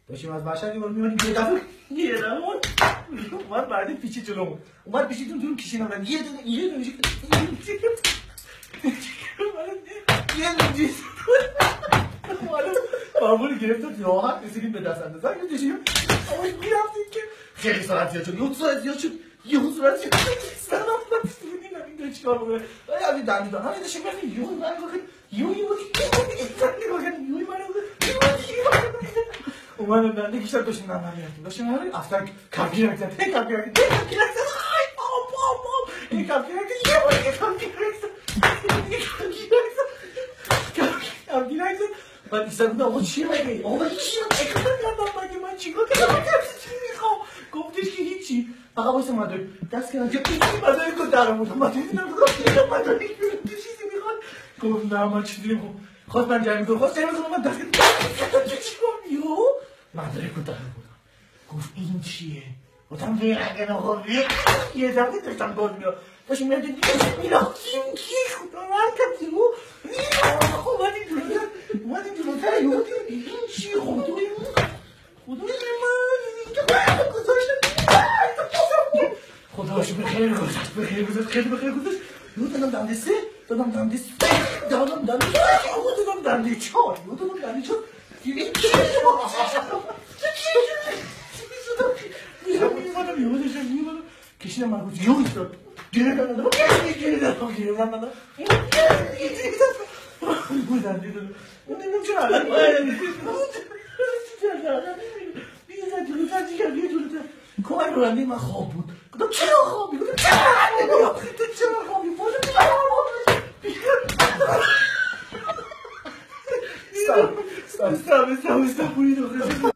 داشتیم از مشهد می‌اومدیم یه دفعه اومد بعد پیچید جلومون اومد پیچیدون تو کیشین اومد یه دونه معمولی گرفتم راحت رسیدیم به دست اندازه اینو داشتیم اما میرفتیم که خیلی سرعت زیاد شد سرعت زیاد شد سرعت زیاد شد سرعت بودیم این چیکار بکنه همین دندان همین داشتیم یهو من گفتم اومدم دنده کشتم داشتیم نمه میرفتیم داشتیم نمه افتر کمپیر رکتن این کمپیر رکتن آی بام این کمپیر رکتن یه بار کمپیر رکتن من ایستم بودم آقا چیه مگه آقا چیه مگه من چیکار کردم گفتش که هیچی فقط واسه مدرک دست کردم که مدرک رو درم بودم مدرک مدرک چیزی میخواد گفت نه من چیزی نمیخوام خواست من جمعی کنم خواست جمعی کنم من دست کردم یو مدرک رو درم بودم گفت این چیه گفتم بیرنگن آقا یه دفعه داشتم گل میاد داشتیم میاد میراختیم کی خدا مرکب دیگو اومدیم جلوتر یهو این چیه خدای من خدا شو بخیر گذاشت خیلی بخیر گذاشت یهو دادم دنده سه دادم دنده چهار میومدم کشیدم من گفت یهو ایستاد گیره دادم دنده دادم نمیدونم چرا یه جلوتر کمک رونده من خواب بود گفتم چرا خوابی؟ گفتم چرا خوابی؟ استاپ